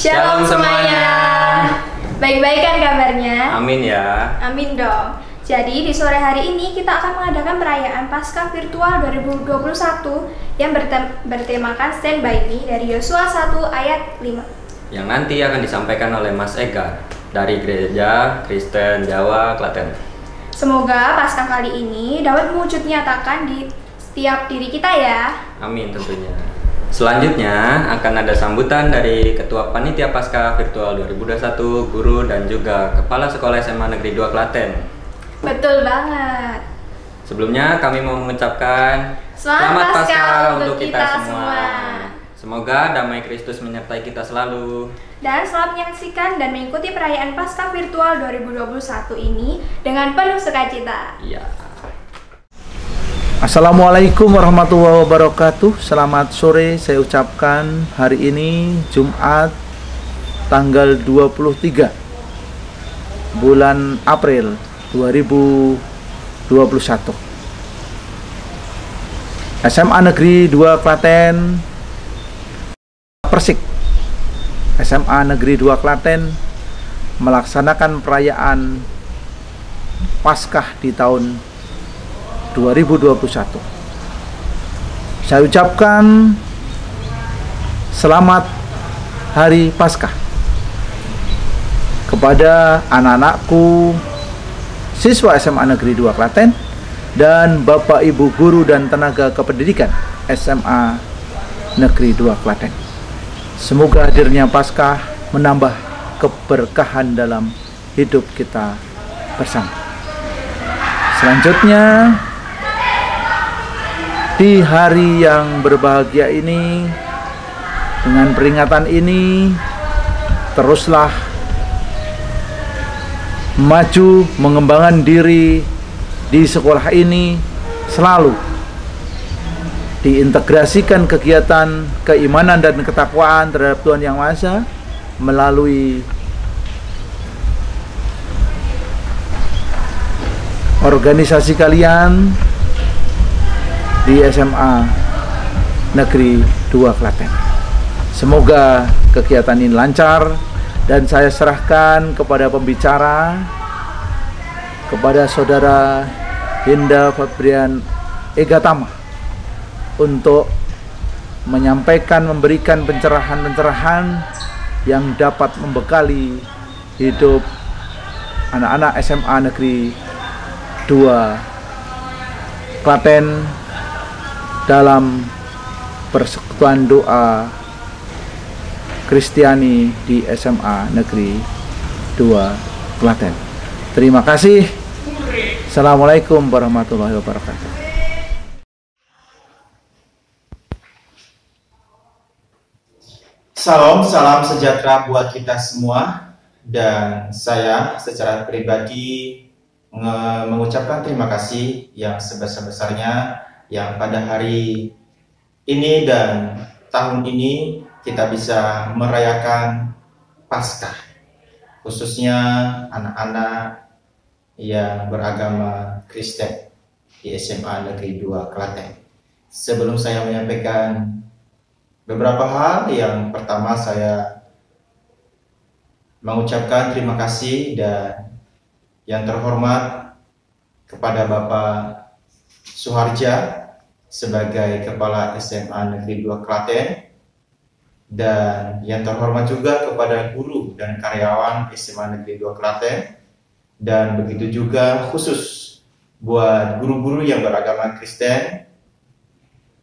Shalom semuanya. Baik-baik kan kabarnya? Amin ya. Amin dong. Jadi di sore hari ini kita akan mengadakan perayaan Paskah Virtual 2021 yang bertemakan Stand By Me dari Yosua 1 ayat 5. Yang nanti akan disampaikan oleh Mas Ega dari Gereja Kristen Jawa Klaten. Semoga Paskah kali ini dapat mewujud nyatakan di setiap diri kita ya. Amin tentunya. Selanjutnya akan ada sambutan dari Ketua Panitia Paskah Virtual 2021, Guru dan juga Kepala Sekolah SMA Negeri 2 Klaten. Betul banget. Sebelumnya kami mau mengucapkan Selamat Paskah untuk kita semua. Semoga damai Kristus menyertai kita selalu. Dan selamat menyaksikan dan mengikuti perayaan Paskah Virtual 2021 ini dengan penuh sukacita. Iya. Assalamualaikum warahmatullahi wabarakatuh. Selamat sore saya ucapkan hari ini Jumat tanggal 23 bulan April 2021. SMA Negeri 2 Klaten Persik SMA Negeri 2 Klaten melaksanakan perayaan Paskah di tahun 2021. Saya ucapkan selamat Hari Paskah kepada anak-anakku siswa SMA Negeri 2 Klaten dan Bapak Ibu guru dan tenaga kependidikan SMA Negeri 2 Klaten. Semoga hadirnya Paskah menambah keberkahan dalam hidup kita bersama. Selanjutnya, di hari yang berbahagia ini, dengan peringatan ini, teruslah maju mengembangkan diri di sekolah ini, selalu diintegrasikan kegiatan keimanan dan ketakwaan terhadap Tuhan Yang Maha Esa melalui organisasi kalian di SMA Negeri 2 Klaten. Semoga kegiatan ini lancar dan saya serahkan kepada pembicara, kepada Saudara Hinda Fabrian Egatama untuk menyampaikan, memberikan pencerahan-pencerahan yang dapat membekali hidup anak-anak SMA Negeri 2 Klaten dalam persekutuan doa Kristiani di SMA Negeri 2 Klaten. Terima kasih. Assalamualaikum warahmatullahi wabarakatuh. Salam sejahtera buat kita semua. Dan saya secara pribadi mengucapkan terima kasih yang sebesar-besarnya yang pada hari ini dan tahun ini kita bisa merayakan Paskah, khususnya anak-anak yang beragama Kristen di SMA Negeri 2 Klaten. Sebelum saya menyampaikan beberapa hal, yang pertama saya mengucapkan terima kasih dan yang terhormat kepada Bapak Suharja sebagai Kepala SMA Negeri 2 Klaten, dan yang terhormat juga kepada guru dan karyawan SMA Negeri 2 Klaten, dan begitu juga khusus buat guru-guru yang beragama Kristen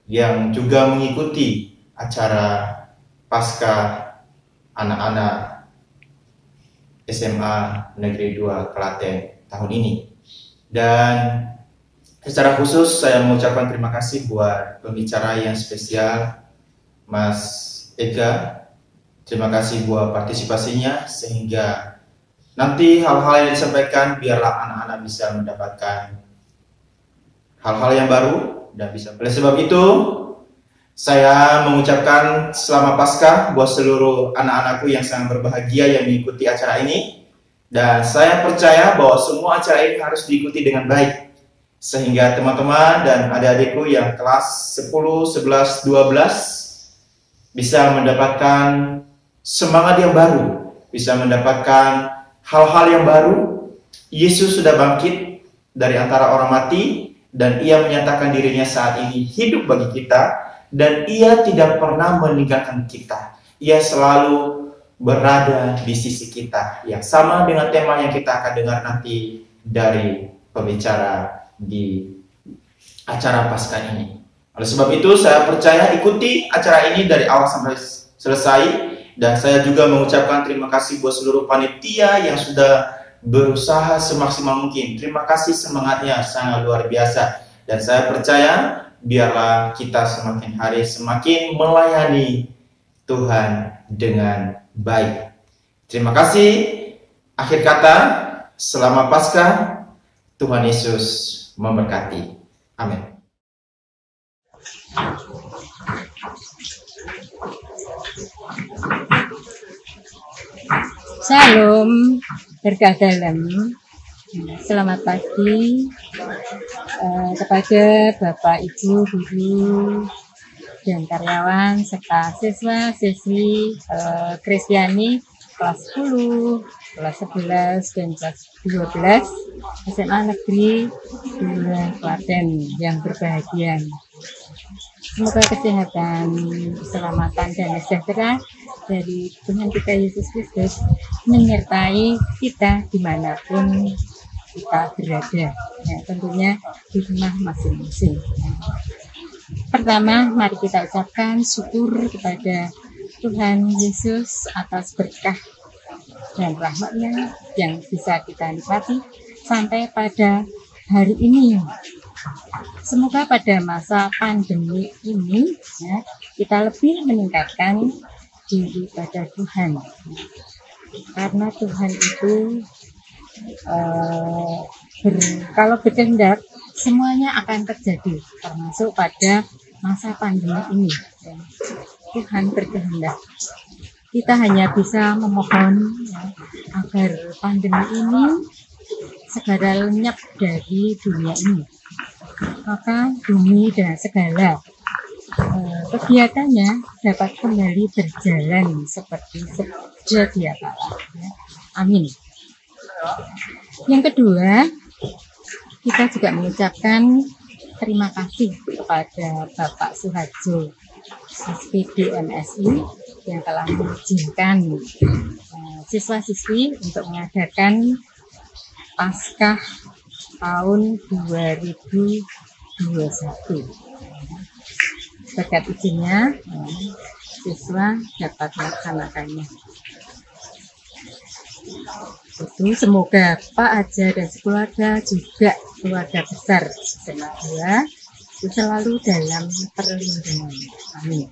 yang juga mengikuti acara Paskah anak-anak SMA Negeri 2 Klaten tahun ini. Dan secara khusus saya mengucapkan terima kasih buat pembicara yang spesial Mas Ega. Terima kasih buat partisipasinya sehingga nanti hal-hal yang disampaikan biarlah anak-anak bisa mendapatkan hal-hal yang baru dan bisa. Oleh sebab itu saya mengucapkan selamat Paskah buat seluruh anak-anakku yang sangat berbahagia yang mengikuti acara ini. Dan saya percaya bahwa semua acara ini harus diikuti dengan baik. Sehingga teman-teman dan adik-adikku yang kelas 10, 11, 12 bisa mendapatkan semangat yang baru, bisa mendapatkan hal-hal yang baru. Yesus sudah bangkit dari antara orang mati, dan ia menyatakan dirinya saat ini hidup bagi kita, dan ia tidak pernah meninggalkan kita. Ia selalu berada di sisi kita, yang sama dengan tema yang kita akan dengar nanti dari pembicara di acara Paskah ini. Oleh sebab itu, saya percaya ikuti acara ini dari awal sampai selesai, dan saya juga mengucapkan terima kasih buat seluruh panitia yang sudah berusaha semaksimal mungkin. Terima kasih, semangatnya sangat luar biasa. Dan saya percaya biarlah kita semakin hari semakin melayani Tuhan dengan baik. Terima kasih. Akhir kata, selamat Paskah. Tuhan Yesus memberkati. Amin. Shalom, berkah dalam. Selamat pagi kepada Bapak, Ibu, Guru, dan karyawan serta siswa-siswi Kristiani kelas 10, kelas 11, dan kelas 12 SMA Negeri 2 Klaten yang berbahagia. Semoga kesehatan, keselamatan, dan sejahtera dari Tuhan kita Yesus Kristus menyertai kita dimanapun kita berada, ya, tentunya di rumah masing-masing. Pertama, mari kita ucapkan syukur kepada Tuhan Yesus atas berkah dan rahmat-Nya yang bisa kita nikmati sampai pada hari ini. Semoga pada masa pandemi ini, ya, kita lebih meningkatkan diri pada Tuhan, karena Tuhan itu kalau berkehendak semuanya akan terjadi, termasuk pada masa pandemi ini. Tuhan berkehendak. Kita hanya bisa memohon, ya, agar pandemi ini segera lenyap dari dunia ini, maka bumi dan segala kegiatannya dapat kembali berjalan seperti sedia kala. Ya. Amin. Yang kedua, kita juga mengucapkan terima kasih kepada Bapak Suharjo, SPD MSI, yang telah mengizinkan siswa-siswi untuk mengadakan Paskah tahun 2021. Berkat izinnya, siswa dapat melaksanakannya. Itu semoga Pak Aja dan sekeluarga, juga keluarga besar SMA 2 selalu dalam perlindungan. Amin.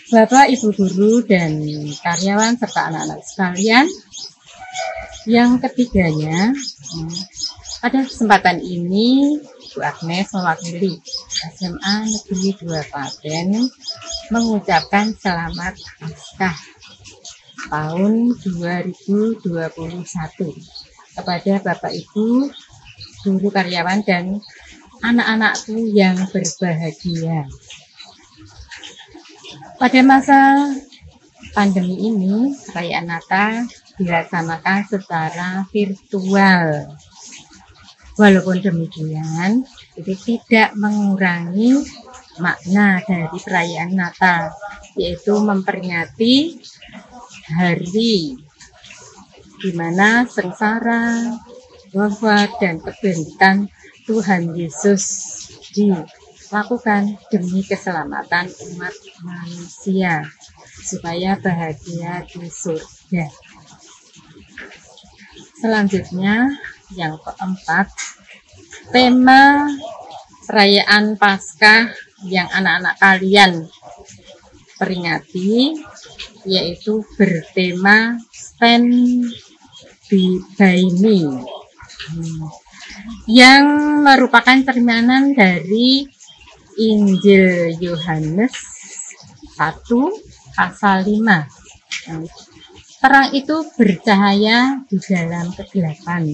Bapak, Ibu Guru, dan karyawan serta anak-anak sekalian, yang ketiganya, pada kesempatan ini Bu Agnes mewakili SMA Negeri 2 Klaten mengucapkan selamat Paskah tahun 2021 kepada Bapak, Ibu, guru, karyawan, dan anak-anakku yang berbahagia. Pada masa pandemi ini, perayaan Natal dilaksanakan secara virtual. Walaupun demikian, itu tidak mengurangi makna dari perayaan Natal, yaitu memperingati hari di mana sengsara, wafat, dan kebangkitan Tuhan Yesus dilakukan demi keselamatan umat manusia supaya bahagia di surga. Selanjutnya, yang keempat, tema perayaan Paskah yang anak-anak kalian peringati yaitu bertema Stand by Me, yang merupakan cerminan dari Injil Yohanes 1 pasal 5. Terang itu bercahaya di dalam kegelapan,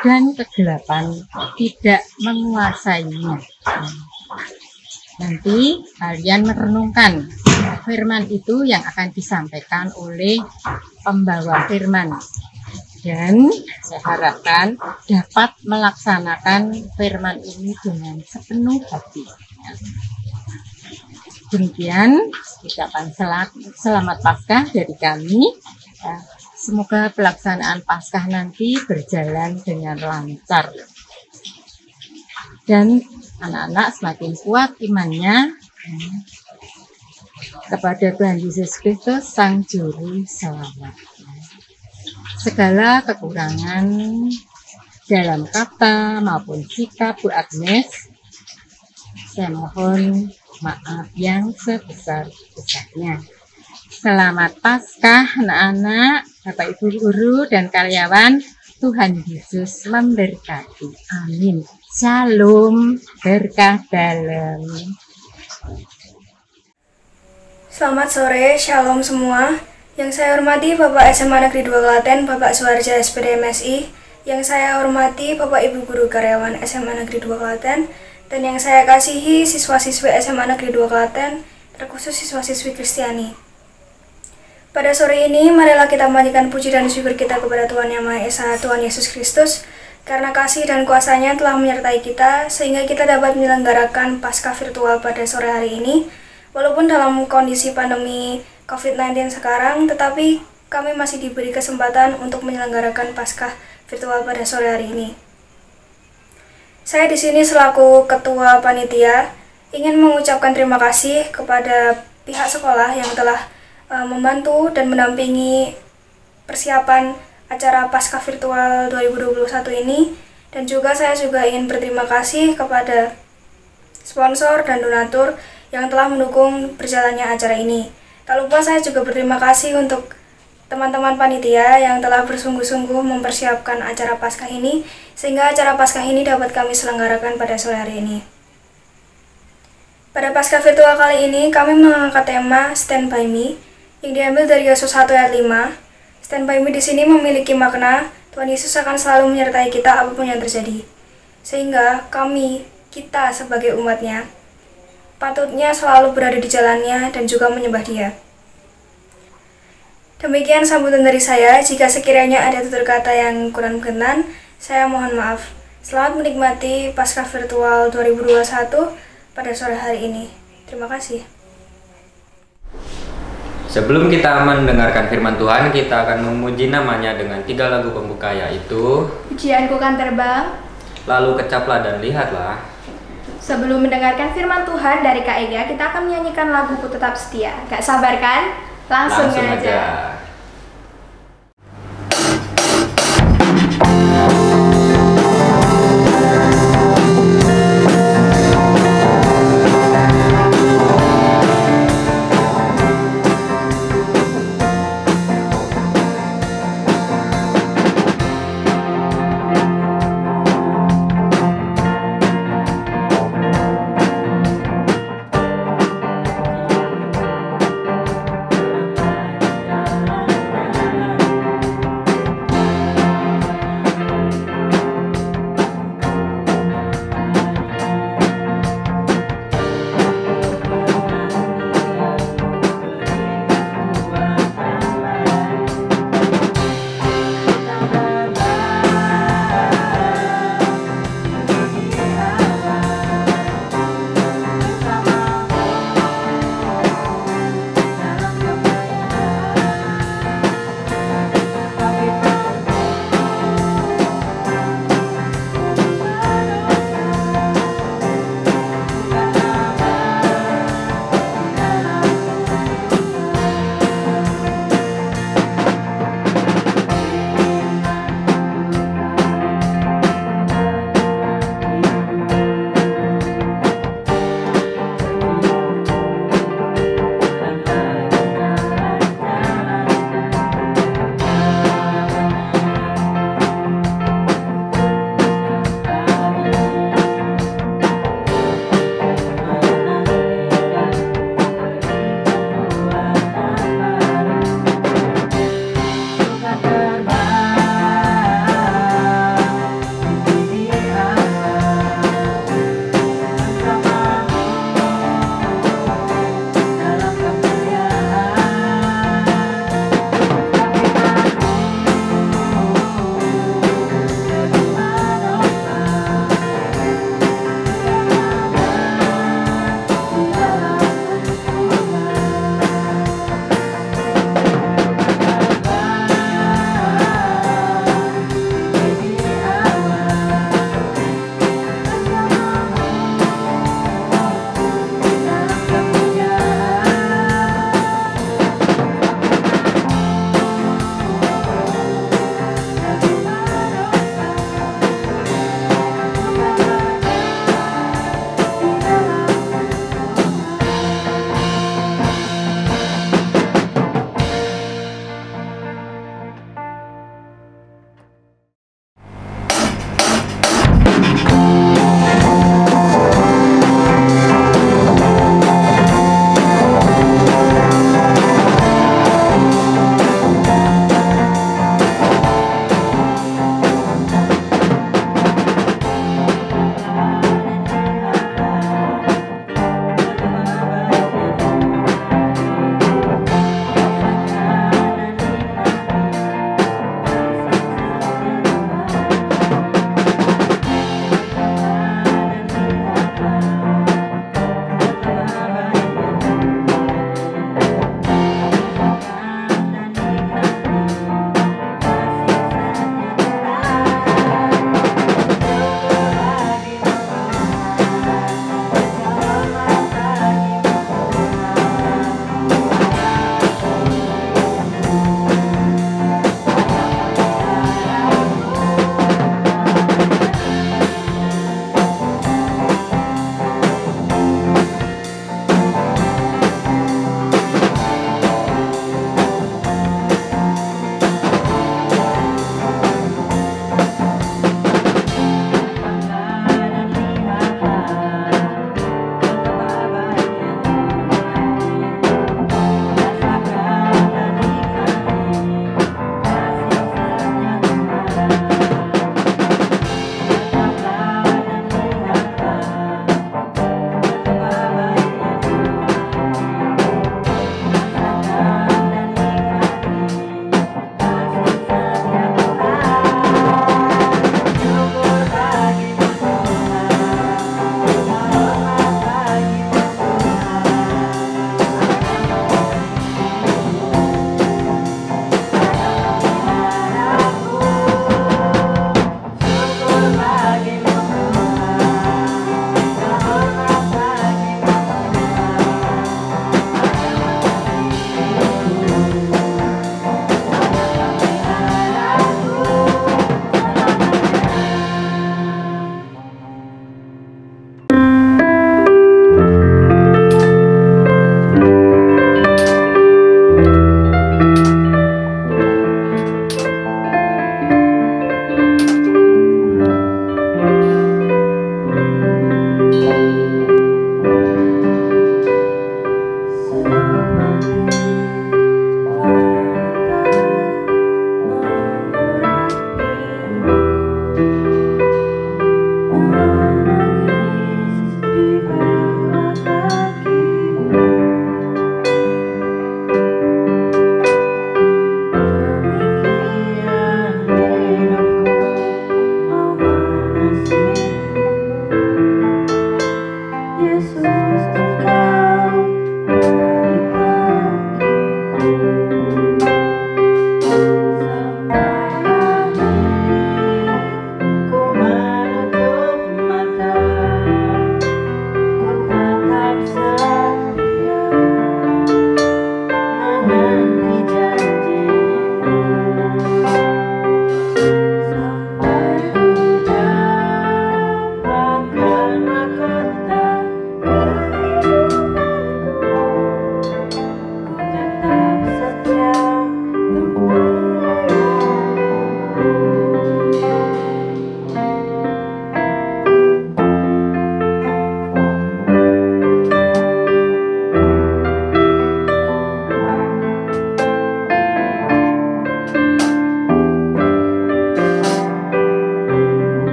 dan kegelapan tidak menguasainya. Nanti kalian merenungkan Nah, firman itu yang akan disampaikan oleh pembawa firman. Dan saya harapkan dapat melaksanakan firman ini dengan sepenuh hati. Demikian ucapan selamat Paskah dari kami. Semoga pelaksanaan Paskah nanti berjalan dengan lancar. Dan anak-anak semakin kuat imannya kepada Tuhan Yesus Kristus, Sang Juru Selamat. Segala kekurangan dalam kata maupun sikap Bu Agnes, saya mohon maaf yang sebesar-besarnya. Selamat Paskah anak-anak, Bapak Ibu guru dan karyawan. Tuhan Yesus memberkati. Amin. Shalom, berkah dalam. Selamat sore, shalom semua. Yang saya hormati Bapak SMA Negeri 2 Klaten, Bapak Suharja SPD MSI. Yang saya hormati Bapak Ibu Guru Karyawan SMA Negeri 2 Klaten. Dan yang saya kasihi siswa-siswi SMA Negeri 2 Klaten, terkhusus siswa-siswi Kristiani. Pada sore ini, marilah kita memanjatkan puji dan syukur kita kepada Tuhan Yang Maha Esa, Tuhan Yesus Kristus, karena kasih dan kuasa-Nya telah menyertai kita, sehingga kita dapat menyelenggarakan Paskah virtual pada sore hari ini. Walaupun dalam kondisi pandemi COVID-19 sekarang, tetapi kami masih diberi kesempatan untuk menyelenggarakan Paskah virtual pada sore hari ini. Saya di sini selaku Ketua Panitia ingin mengucapkan terima kasih kepada pihak sekolah yang telah membantu dan mendampingi persiapan acara Paskah virtual 2021 ini, dan juga saya juga ingin berterima kasih kepada sponsor dan donatur yang telah mendukung berjalannya acara ini. Tak lupa saya juga berterima kasih untuk teman-teman panitia yang telah bersungguh-sungguh mempersiapkan acara Paskah ini, sehingga acara Paskah ini dapat kami selenggarakan pada sore hari ini. Pada Paskah virtual kali ini, kami mengangkat tema Stand By Me, yang diambil dari Yosuas 1 ayat 5. Stand By Me di sini memiliki makna Tuhan Yesus akan selalu menyertai kita apapun yang terjadi. Sehingga kita sebagai umatnya, patutnya selalu berada di jalannya dan juga menyembah Dia. Demikian sambutan dari saya. Jika sekiranya ada tutur kata yang kurang berkenan, saya mohon maaf. Selamat menikmati Paskah virtual 2021 pada sore hari ini. Terima kasih. Sebelum kita mendengarkan firman Tuhan, kita akan memuji namanya dengan 3 lagu pembuka, yaitu Pujianku Kan Terbang, Lalu Kecaplah dan Lihatlah. Sebelum mendengarkan firman Tuhan dari Kak Ega, kita akan menyanyikan lagu Ku Tetap Setia. Gak sabar kan? Langsung aja.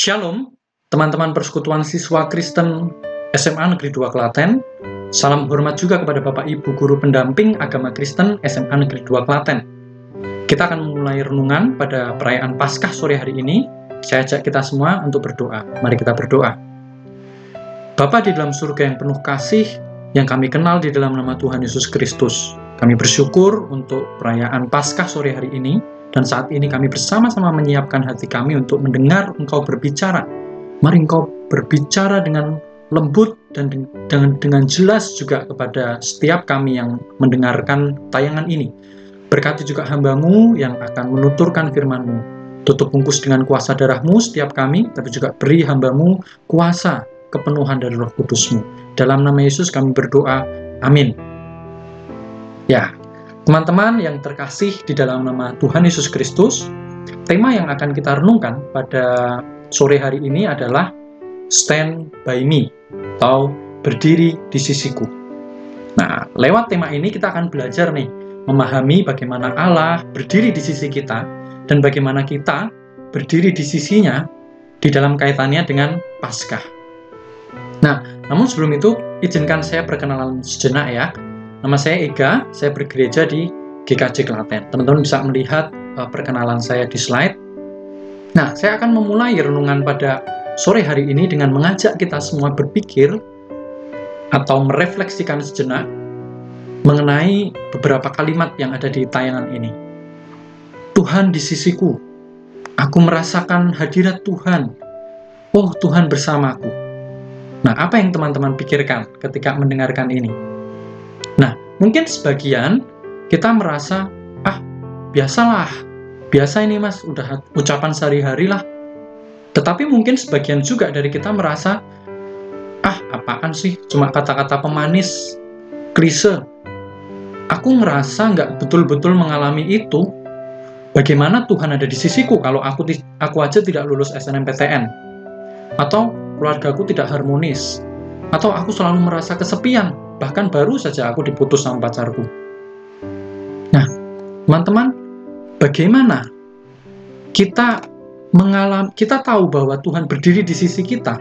Shalom, teman-teman persekutuan siswa Kristen SMA Negeri 2 Klaten. Salam hormat juga kepada Bapak Ibu Guru Pendamping Agama Kristen SMA Negeri 2 Klaten. Kita akan memulai renungan pada perayaan Paskah sore hari ini. Saya ajak kita semua untuk berdoa. Mari kita berdoa. Bapa di dalam surga yang penuh kasih, yang kami kenal di dalam nama Tuhan Yesus Kristus, kami bersyukur untuk perayaan Paskah sore hari ini. Dan saat ini kami bersama-sama menyiapkan hati kami untuk mendengar Engkau berbicara. Mari Engkau berbicara dengan lembut dan dengan jelas juga kepada setiap kami yang mendengarkan tayangan ini. Berkati juga hamba-Mu yang akan menuturkan firman-Mu. Tutup bungkus dengan kuasa darah-Mu setiap kami, tapi juga beri hamba-Mu kuasa kepenuhan dari Roh Kudus-Mu. Dalam nama Yesus kami berdoa, amin. Ya, teman-teman yang terkasih di dalam nama Tuhan Yesus Kristus, tema yang akan kita renungkan pada sore hari ini adalah Stand by Me, atau berdiri di sisiku. Nah, lewat tema ini kita akan belajar nih, memahami bagaimana Allah berdiri di sisi kita, dan bagaimana kita berdiri di sisinya di dalam kaitannya dengan Paskah. Nah, namun sebelum itu, izinkan saya perkenalan sejenak ya. Nama saya Ega, saya bergereja di GKJ Klaten. Teman-teman bisa melihat perkenalan saya di slide. Nah, saya akan memulai renungan pada sore hari ini dengan mengajak kita semua berpikir atau merefleksikan sejenak mengenai beberapa kalimat yang ada di tayangan ini. Tuhan di sisiku, aku merasakan hadirat Tuhan. Oh, Tuhan bersamaku. Nah, apa yang teman-teman pikirkan ketika mendengarkan ini? Nah, mungkin sebagian kita merasa, biasalah, biasa ini mas, udah ucapan sehari-hari lah. Tetapi mungkin sebagian juga dari kita merasa, apaan sih, cuma kata-kata pemanis, klise. Aku ngerasa nggak betul-betul mengalami itu. Bagaimana Tuhan ada di sisiku kalau aku aja tidak lulus SNMPTN? Atau keluargaku tidak harmonis? Atau aku selalu merasa kesepian? Bahkan baru saja aku diputus sama pacarku. Nah, teman-teman, bagaimana kita tahu bahwa Tuhan berdiri di sisi kita?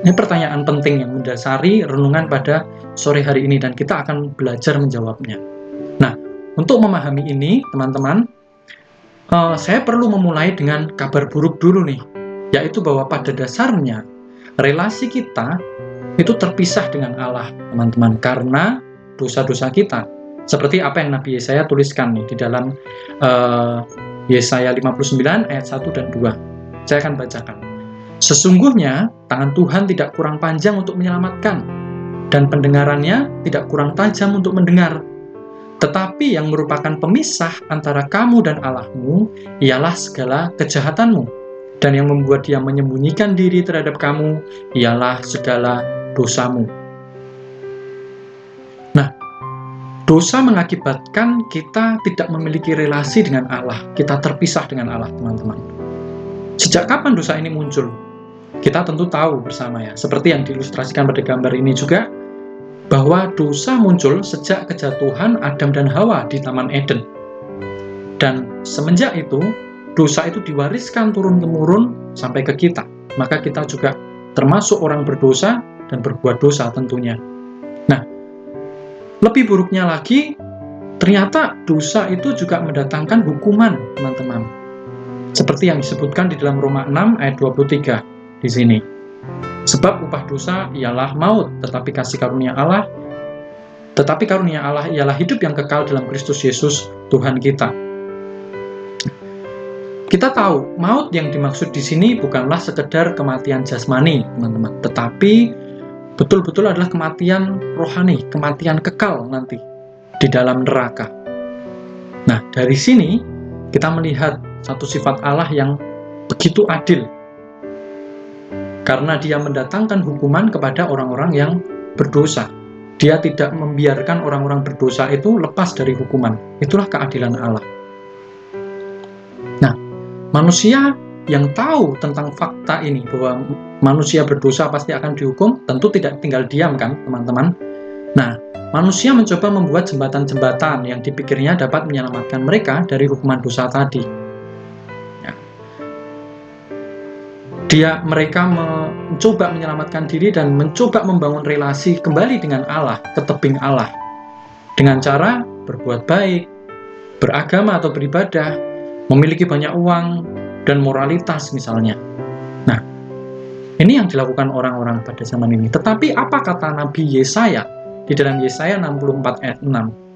Ini pertanyaan penting yang mendasari renungan pada sore hari ini, dan kita akan belajar menjawabnya. Nah, untuk memahami ini, teman-teman, saya perlu memulai dengan kabar buruk dulu nih, yaitu bahwa pada dasarnya relasi kita itu terpisah dengan Allah, teman-teman, karena dosa-dosa kita. Seperti apa yang Nabi Yesaya tuliskan nih di dalam Yesaya 59 ayat 1 dan 2. Saya akan bacakan. Sesungguhnya tangan Tuhan tidak kurang panjang untuk menyelamatkan, dan pendengarannya tidak kurang tajam untuk mendengar. Tetapi yang merupakan pemisah antara kamu dan Allahmu ialah segala kejahatanmu, dan yang membuat dia menyembunyikan diri terhadap kamu ialah segala dosamu. Nah, dosa mengakibatkan kita tidak memiliki relasi dengan Allah. Kita terpisah dengan Allah, teman-teman. Sejak kapan dosa ini muncul? Kita tentu tahu bersama ya, seperti yang diilustrasikan pada gambar ini juga, bahwa dosa muncul sejak kejatuhan Adam dan Hawa di Taman Eden. Dan semenjak itu, dosa itu diwariskan turun-temurun sampai ke kita. Maka kita juga termasuk orang berdosa dan berbuat dosa tentunya. Nah, lebih buruknya lagi, ternyata dosa itu juga mendatangkan hukuman, teman-teman. Seperti yang disebutkan di dalam Roma 6 ayat 23 di sini. Sebab upah dosa ialah maut, tetapi karunia Allah ialah hidup yang kekal dalam Kristus Yesus Tuhan kita. Kita tahu, maut yang dimaksud di sini bukanlah sekedar kematian jasmani, teman-teman, tetapi betul-betul adalah kematian rohani, kematian kekal nanti di dalam neraka. Nah, dari sini kita melihat satu sifat Allah yang begitu adil, karena dia mendatangkan hukuman kepada orang-orang yang berdosa. Dia tidak membiarkan orang-orang berdosa itu lepas dari hukuman. Itulah keadilan Allah. Nah, manusia yang tahu tentang fakta ini, bahwa manusia berdosa pasti akan dihukum, tentu tidak tinggal diam kan, teman-teman. Nah, manusia mencoba membuat jembatan-jembatan yang dipikirnya dapat menyelamatkan mereka dari hukuman dosa tadi. Ya. Di Mereka mencoba menyelamatkan diri dan mencoba membangun relasi kembali dengan Allah, ke tebing Allah, dengan cara berbuat baik, beragama atau beribadah, memiliki banyak uang, dan moralitas misalnya. Nah, ini yang dilakukan orang-orang pada zaman ini. Tetapi apa kata Nabi Yesaya? Di dalam Yesaya 64 ayat 6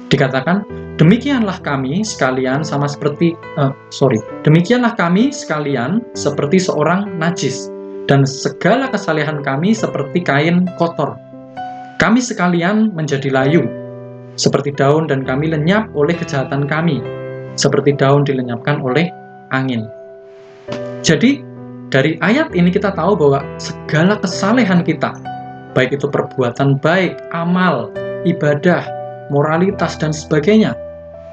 dikatakan, demikianlah kami sekalian seperti seorang najis, dan segala kesalehan kami seperti kain kotor. Kami sekalian menjadi layu seperti daun, dan kami lenyap oleh kejahatan kami, seperti daun dilenyapkan oleh angin. Jadi, dari ayat ini kita tahu bahwa segala kesalehan kita, baik itu perbuatan baik, amal, ibadah, moralitas, dan sebagainya,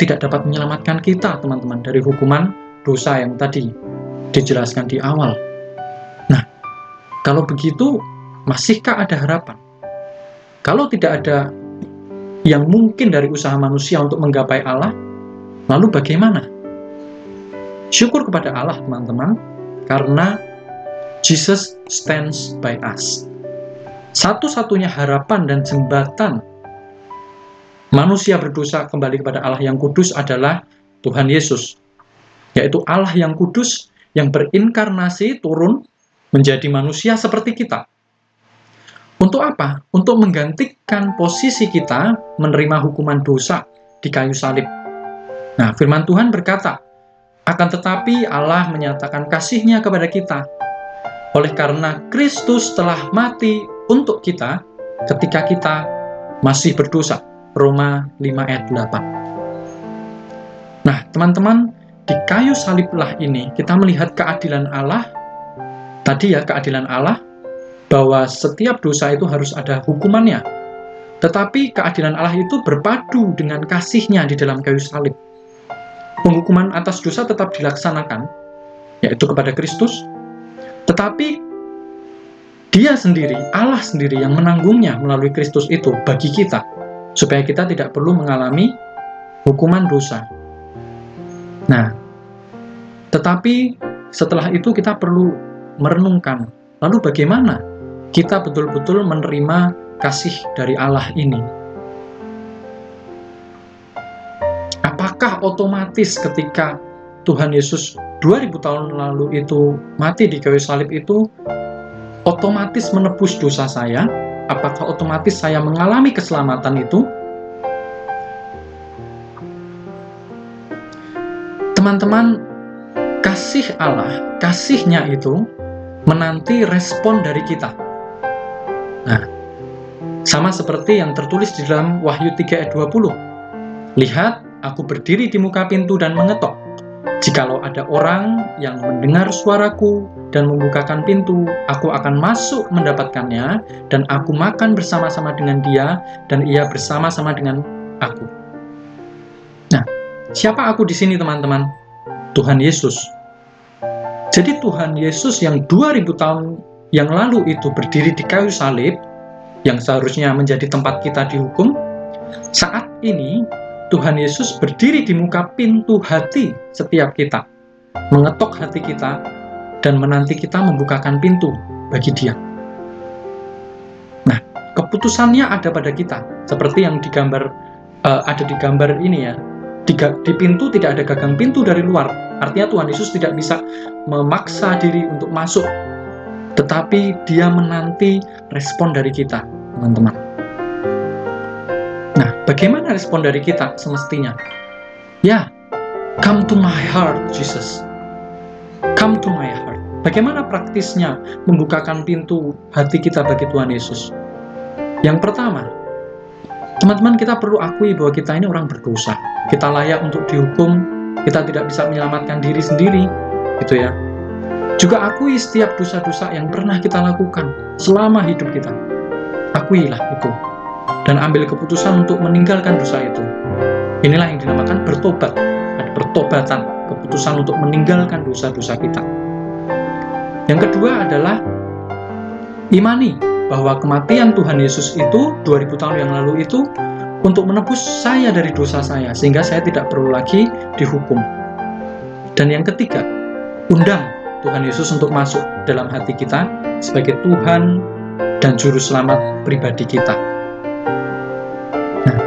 tidak dapat menyelamatkan kita, teman-teman, dari hukuman dosa yang tadi dijelaskan di awal. Nah, kalau begitu, masihkah ada harapan? Kalau tidak ada yang mungkin dari usaha manusia untuk menggapai Allah, lalu bagaimana? Syukur kepada Allah, teman-teman, karena Jesus stands by us. Satu-satunya harapan dan jembatan manusia berdosa kembali kepada Allah yang kudus adalah Tuhan Yesus, yaitu Allah yang kudus yang berinkarnasi turun menjadi manusia seperti kita. Untuk apa? Untuk menggantikan posisi kita menerima hukuman dosa di kayu salib. Nah, firman Tuhan berkata, akan tetapi Allah menyatakan kasih-Nya kepada kita oleh karena Kristus telah mati untuk kita ketika kita masih berdosa. Roma 5 ayat 8. Nah, teman-teman, di kayu saliblah ini kita melihat keadilan Allah. Tadi ya, keadilan Allah, bahwa setiap dosa itu harus ada hukumannya. Tetapi keadilan Allah itu berpadu dengan kasih-Nya di dalam kayu salib. Penghukuman atas dosa tetap dilaksanakan, yaitu kepada Kristus. Tetapi Dia sendiri, Allah sendiri yang menanggungnya melalui Kristus itu bagi kita, supaya kita tidak perlu mengalami hukuman dosa. Nah, tetapi setelah itu kita perlu merenungkan, lalu bagaimana kita betul-betul menerima kasih dari Allah ini? Apakah otomatis ketika Tuhan Yesus 2000 tahun lalu itu mati di kayu salib itu otomatis menebus dosa saya? Apakah otomatis saya mengalami keselamatan itu? Teman-teman, kasih Allah, kasih-Nya itu menanti respon dari kita. Nah, sama seperti yang tertulis di dalam Wahyu 3 ayat 20. Lihat, aku berdiri di muka pintu dan mengetok. Jikalau ada orang yang mendengar suaraku dan membukakan pintu, aku akan masuk mendapatkannya, dan aku makan bersama-sama dengan dia, dan ia bersama-sama dengan aku. Nah, siapa aku di sini, teman-teman? Tuhan Yesus. Jadi Tuhan Yesus yang 2000 tahun yang lalu itu berdiri di kayu salib, yang seharusnya menjadi tempat kita dihukum, saat ini Tuhan Yesus berdiri di muka pintu hati setiap kita, mengetok hati kita, dan menanti kita membukakan pintu bagi Dia. Nah, keputusannya ada pada kita, seperti yang ada di gambar ini ya. Di pintu tidak ada gagang pintu dari luar. Artinya Tuhan Yesus tidak bisa memaksa diri untuk masuk, tetapi Dia menanti respon dari kita, teman-teman. Nah, bagaimana respon dari kita semestinya? Ya, come to my heart, Jesus. Come to my heart. Bagaimana praktisnya membukakan pintu hati kita bagi Tuhan Yesus? Yang pertama, teman-teman, kita perlu akui bahwa kita ini orang berdosa. Kita layak untuk dihukum, kita tidak bisa menyelamatkan diri sendiri, gitu ya. Juga akui setiap dosa-dosa yang pernah kita lakukan selama hidup kita. Akuilah itu, dan ambil keputusan untuk meninggalkan dosa itu. Inilah yang dinamakan bertobat. Ada pertobatan, keputusan untuk meninggalkan dosa-dosa kita. Yang kedua adalah imani bahwa kematian Tuhan Yesus itu 2000 tahun yang lalu itu untuk menebus saya dari dosa saya, sehingga saya tidak perlu lagi dihukum. Dan yang ketiga, undang Tuhan Yesus untuk masuk dalam hati kita sebagai Tuhan dan Juru Selamat pribadi kita. Nah,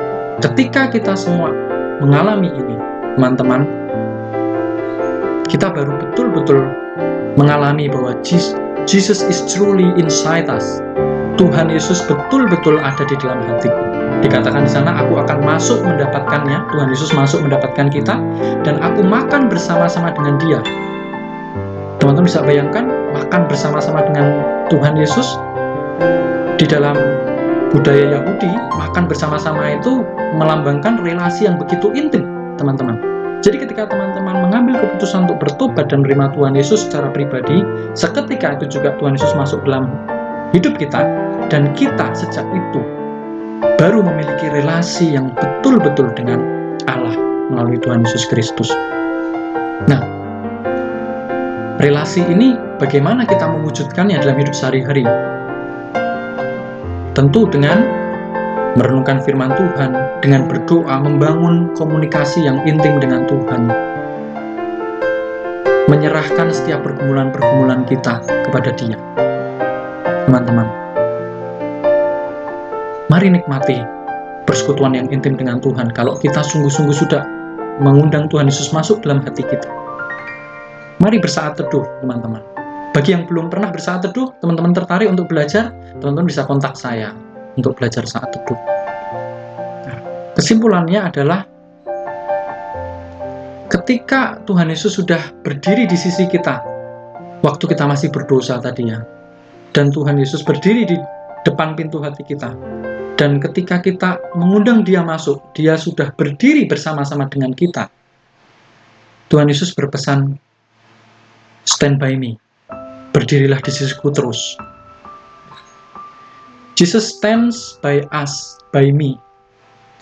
ketika kita semua mengalami ini, teman-teman, kita baru betul-betul mengalami bahwa Jesus is truly inside us. Tuhan Yesus betul-betul ada di dalam hatiku. Dikatakan di sana, aku akan masuk mendapatkannya. Tuhan Yesus masuk mendapatkan kita, dan aku makan bersama-sama dengan Dia. Teman-teman bisa bayangkan, makan bersama-sama dengan Tuhan Yesus. Di dalam budaya Yahudi, makan bersama-sama itu melambangkan relasi yang begitu intim, teman-teman. Jadi ketika teman-teman mengambil keputusan untuk bertobat dan menerima Tuhan Yesus secara pribadi, seketika itu juga Tuhan Yesus masuk dalam hidup kita, dan kita sejak itu baru memiliki relasi yang betul-betul dengan Allah melalui Tuhan Yesus Kristus. Nah, relasi ini bagaimana kita mewujudkannya dalam hidup sehari-hari? Tentu dengan merenungkan firman Tuhan, dengan berdoa, membangun komunikasi yang intim dengan Tuhan, menyerahkan setiap pergumulan-pergumulan kita kepada Dia. Teman-teman, mari nikmati persekutuan yang intim dengan Tuhan kalau kita sungguh-sungguh sudah mengundang Tuhan Yesus masuk dalam hati kita. Mari bersaat teduh, teman-teman. Bagi yang belum pernah bersaat teduh, teman-teman tertarik untuk belajar, teman-teman bisa kontak saya untuk belajar saat teduh. Nah, kesimpulannya adalah ketika Tuhan Yesus sudah berdiri di sisi kita, waktu kita masih berdosa tadinya, dan Tuhan Yesus berdiri di depan pintu hati kita, dan ketika kita mengundang Dia masuk, Dia sudah berdiri bersama-sama dengan kita. Tuhan Yesus berpesan, stand by me, berdirilah di sisiku terus. Jesus stands by us, by me.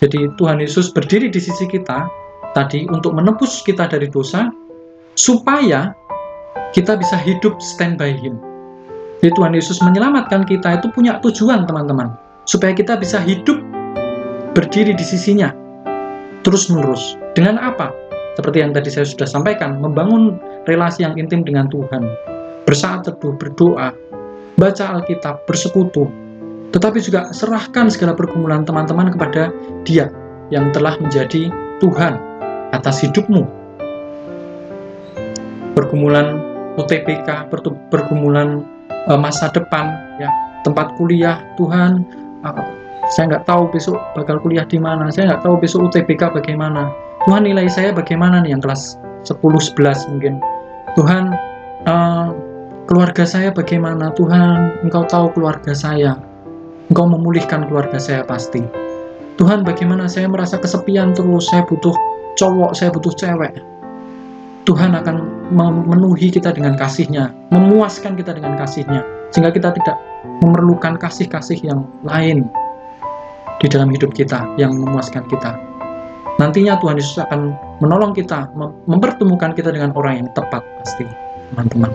Jadi Tuhan Yesus berdiri di sisi kita tadi untuk menebus kita dari dosa, supaya kita bisa hidup stand by Him. Jadi Tuhan Yesus menyelamatkan kita itu punya tujuan, teman-teman, supaya kita bisa hidup berdiri di sisinya terus-menerus. Dengan apa? Seperti yang tadi saya sudah sampaikan, membangun relasi yang intim dengan Tuhan, bersaat teduh, berdoa, baca Alkitab, bersekutu, tetapi juga serahkan segala pergumulan teman-teman kepada Dia yang telah menjadi Tuhan atas hidupmu. Pergumulan UTBK, pergumulan masa depan, ya, tempat kuliah, Tuhan, saya nggak tahu besok bakal kuliah di mana, saya nggak tahu besok UTBK bagaimana, Tuhan nilai saya bagaimana nih yang kelas 10-11 mungkin, Tuhan keluarga saya bagaimana, Tuhan Engkau tahu keluarga saya, Engkau memulihkan keluarga saya pasti, Tuhan bagaimana saya merasa kesepian terus, saya butuh cowok, saya butuh cewek. Tuhan akan memenuhi kita dengan kasih-Nya, memuaskan kita dengan kasih-Nya, sehingga kita tidak memerlukan kasih-kasih yang lain di dalam hidup kita yang memuaskan kita. Nantinya Tuhan Yesus akan menolong kita, mempertemukan kita dengan orang yang tepat pasti, teman-teman.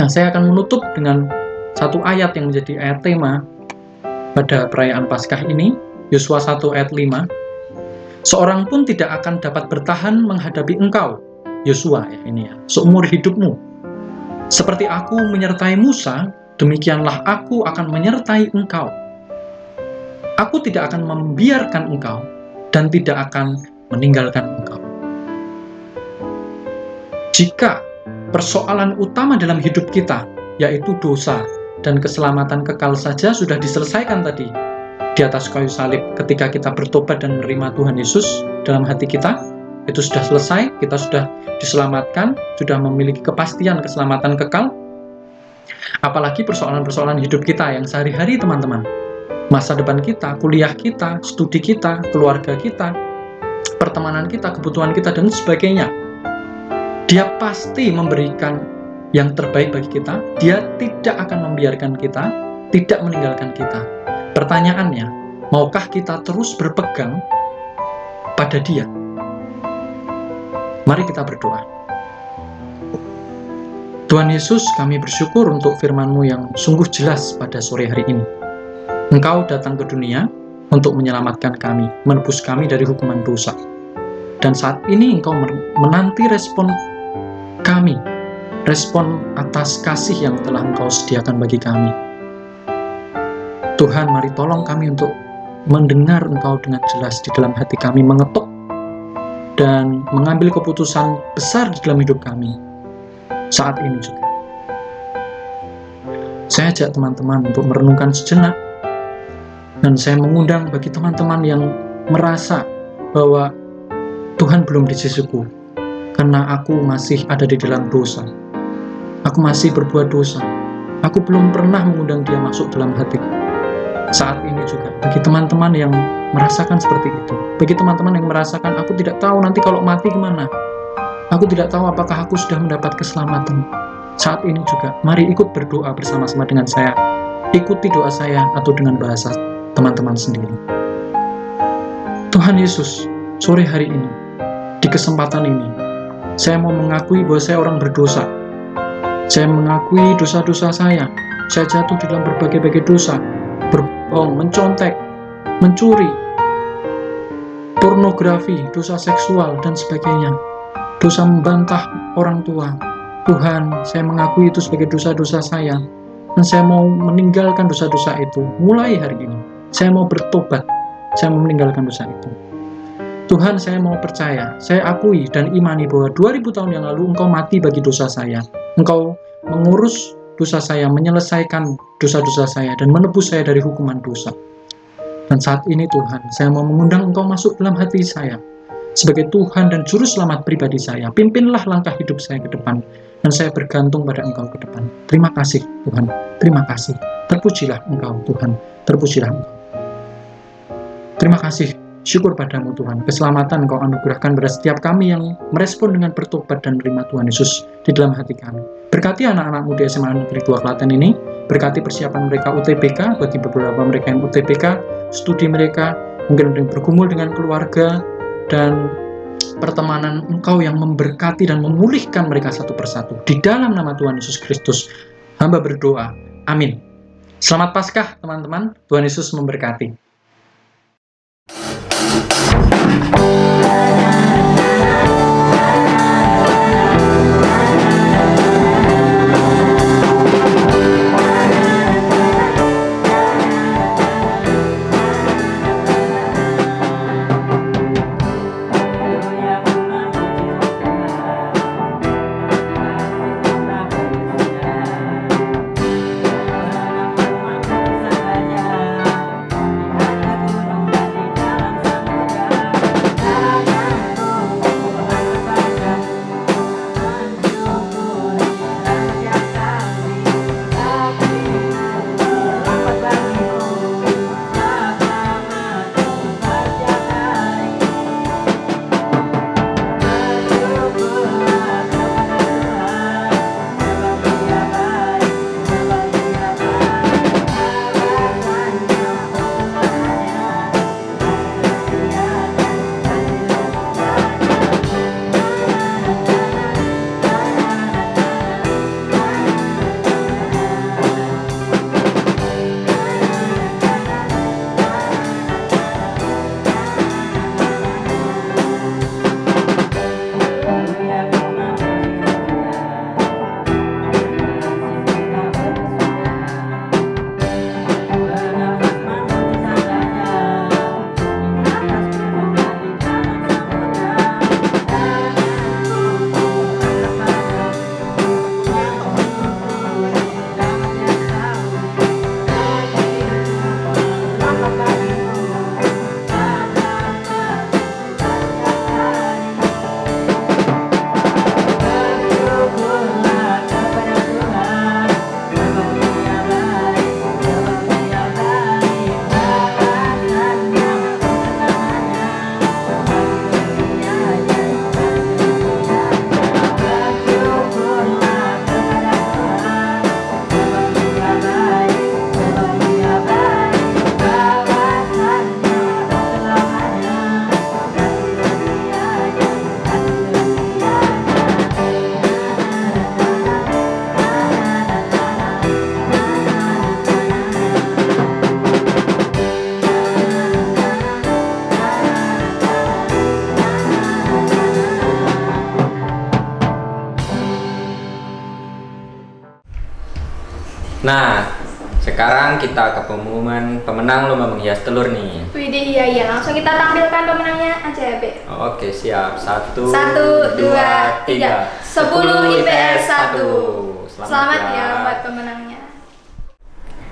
Nah, saya akan menutup dengan satu ayat yang menjadi ayat tema pada perayaan Paskah ini, Yosua 1 ayat 5. Seorang pun tidak akan dapat bertahan menghadapi engkau, Yosua, ya ini ya, seumur hidupmu. Seperti aku menyertai Musa, demikianlah aku akan menyertai engkau. Aku tidak akan membiarkan engkau dan tidak akan meninggalkan engkau. Jika persoalan utama dalam hidup kita, yaitu dosa dan keselamatan kekal saja sudah diselesaikan tadi di atas kayu salib ketika kita bertobat dan menerima Tuhan Yesus dalam hati kita, itu sudah selesai, kita sudah diselamatkan, sudah memiliki kepastian keselamatan kekal. Apalagi persoalan-persoalan hidup kita yang sehari-hari, teman-teman, masa depan kita, kuliah kita, studi kita, keluarga kita, pertemanan kita, kebutuhan kita, dan sebagainya. Dia pasti memberikan yang terbaik bagi kita. Dia tidak akan membiarkan kita, tidak meninggalkan kita. Pertanyaannya, maukah kita terus berpegang pada Dia? Mari kita berdoa. Tuhan Yesus, kami bersyukur untuk firman-Mu yang sungguh jelas pada sore hari ini. Engkau datang ke dunia untuk menyelamatkan kami, menebus kami dari hukuman dosa. Dan saat ini Engkau menanti respon kami respon atas kasih yang telah Engkau sediakan bagi kami. Tuhan, mari tolong kami untuk mendengar Engkau dengan jelas di dalam hati kami, mengetuk dan mengambil keputusan besar di dalam hidup kami saat ini juga. Saya ajak teman-teman untuk merenungkan sejenak, dan saya mengundang bagi teman-teman yang merasa bahwa Tuhan belum di sisiku karena aku masih ada di dalam dosa, aku masih berbuat dosa, aku belum pernah mengundang Dia masuk dalam hatiku. Saat ini juga bagi teman-teman yang merasakan seperti itu, bagi teman-teman yang merasakan aku tidak tahu nanti kalau mati gimana, aku tidak tahu apakah aku sudah mendapat keselamatan, saat ini juga mari ikut berdoa bersama-sama dengan saya. Ikuti doa saya atau dengan bahasa teman-teman sendiri. Tuhan Yesus, sore hari ini, di kesempatan ini, saya mau mengakui bahwa saya orang berdosa. Saya mengakui dosa-dosa saya. Saya jatuh di dalam berbagai-bagai dosa, berbohong, mencontek, mencuri, pornografi, dosa seksual, dan sebagainya. Dosa membantah orang tua. Tuhan, saya mengakui itu sebagai dosa-dosa saya. Dan saya mau meninggalkan dosa-dosa itu mulai hari ini. Saya mau bertobat. Saya mau meninggalkan dosa itu. Tuhan, saya mau percaya, saya akui dan imani bahwa 2000 tahun yang lalu Engkau mati bagi dosa saya. Engkau mengurus dosa saya, menyelesaikan dosa-dosa saya, dan menebus saya dari hukuman dosa. Dan saat ini Tuhan, saya mau mengundang Engkau masuk dalam hati saya sebagai Tuhan dan Juru Selamat pribadi saya. Pimpinlah langkah hidup saya ke depan, dan saya bergantung pada Engkau ke depan. Terima kasih Tuhan, terima kasih. Terpujilah Engkau Tuhan, terpujilah Engkau. Terima kasih, syukur padamu Tuhan. Keselamatan Engkau anugerahkan pada setiap kami yang merespon dengan bertobat dan menerima Tuhan Yesus di dalam hati kami. Berkati anak-anak muda SMA Negeri 2 Klaten ini, berkati persiapan mereka UTBK, bagi beberapa mereka yang UTBK, studi mereka, mungkin ada yang bergumul dengan keluarga, dan pertemanan Engkau yang memberkati dan memulihkan mereka satu persatu. Di dalam nama Tuhan Yesus Kristus, hamba berdoa. Amin. Selamat Paskah teman-teman, Tuhan Yesus memberkati. Nah, sekarang kita ke pengumuman pemenang lomba menghias telur nih. Widih, iya, langsung kita tampilkan pemenangnya aja ya, Be. Oke, siap. 1, 2, 3. 10 IPS 1. Selamat ya buat pemenangnya.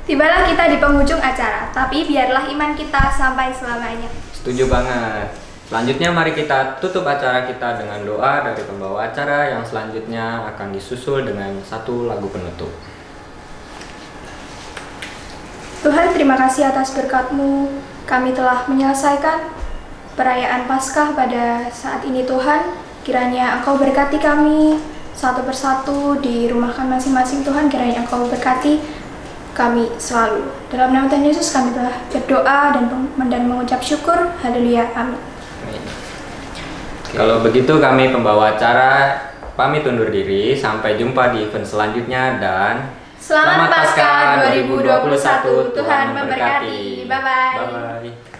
Tibalah kita di penghujung acara, tapi biarlah iman kita sampai selamanya. Setuju banget. Selanjutnya mari kita tutup acara kita dengan doa dari pembawa acara yang selanjutnya akan disusul dengan satu lagu penutup. Tuhan, terima kasih atas berkat-Mu. Kami telah menyelesaikan perayaan Paskah pada saat ini, Tuhan. Kiranya Engkau berkati kami satu persatu di rumah kami masing-masing, Tuhan. Kiranya Engkau berkati kami selalu. Dalam nama Tuhan Yesus kami telah berdoa dan mengucap syukur. Haleluya. Amin. Kalau begitu kami pembawa acara pamit undur diri. Sampai jumpa di event selanjutnya dan Selamat Paskah 2021. Tuhan memberkati. Bye-bye. Bye-bye.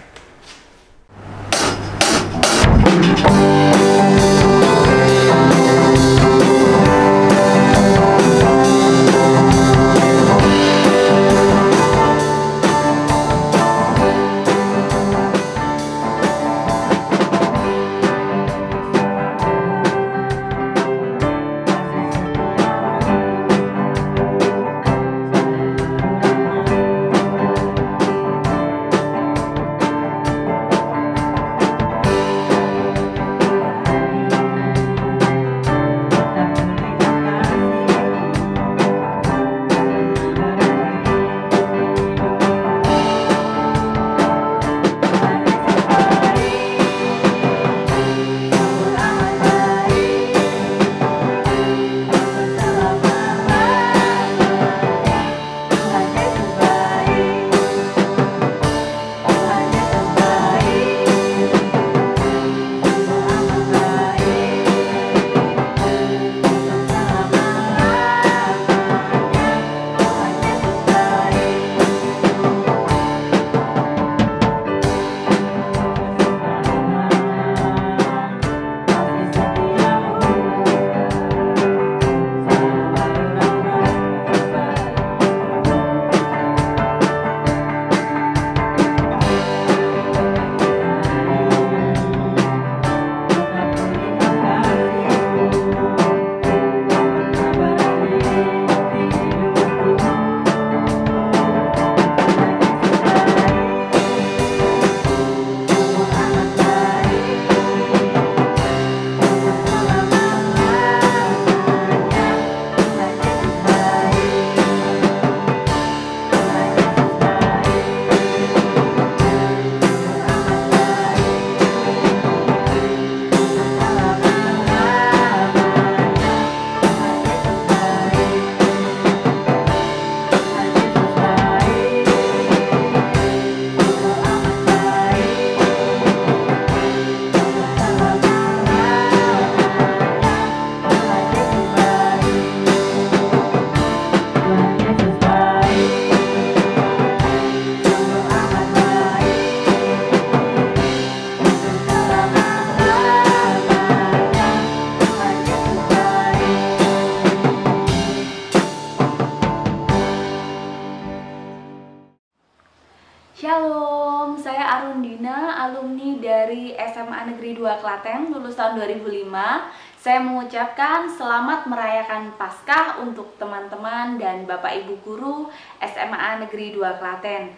Shalom, saya Arundina, alumni dari SMA Negeri 2 Klaten, lulus tahun 2005. Saya mengucapkan selamat merayakan Paskah untuk teman-teman dan Bapak Ibu Guru SMA Negeri 2 Klaten.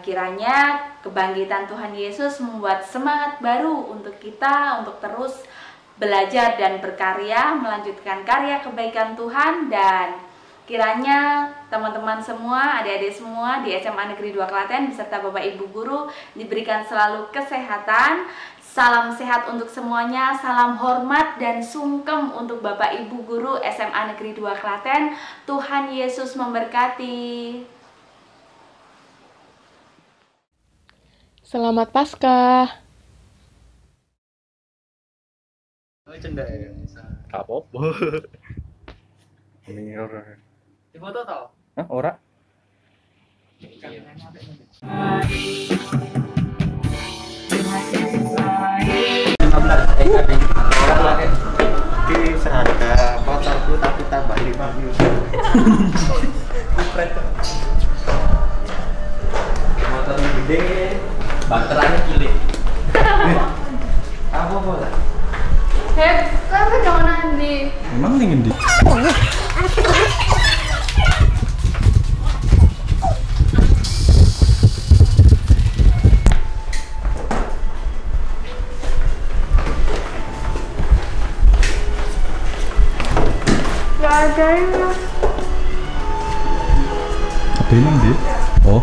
Kiranya kebangkitan Tuhan Yesus membuat semangat baru untuk kita untuk terus belajar dan berkarya, melanjutkan karya kebaikan Tuhan, dan kiranya teman-teman semua, adik-adik semua di SMA Negeri 2 Klaten beserta Bapak Ibu Guru diberikan selalu kesehatan. Salam sehat untuk semuanya, salam hormat dan sungkem untuk Bapak Ibu Guru SMA Negeri 2 Klaten. Tuhan Yesus memberkati. Selamat Paskah. Apa-apa. Ini ora. Di foto tau? Hah, ora? Di seragam motorku tapi tambah 5 mil. Ada ini. Ada ini, Di? Oh.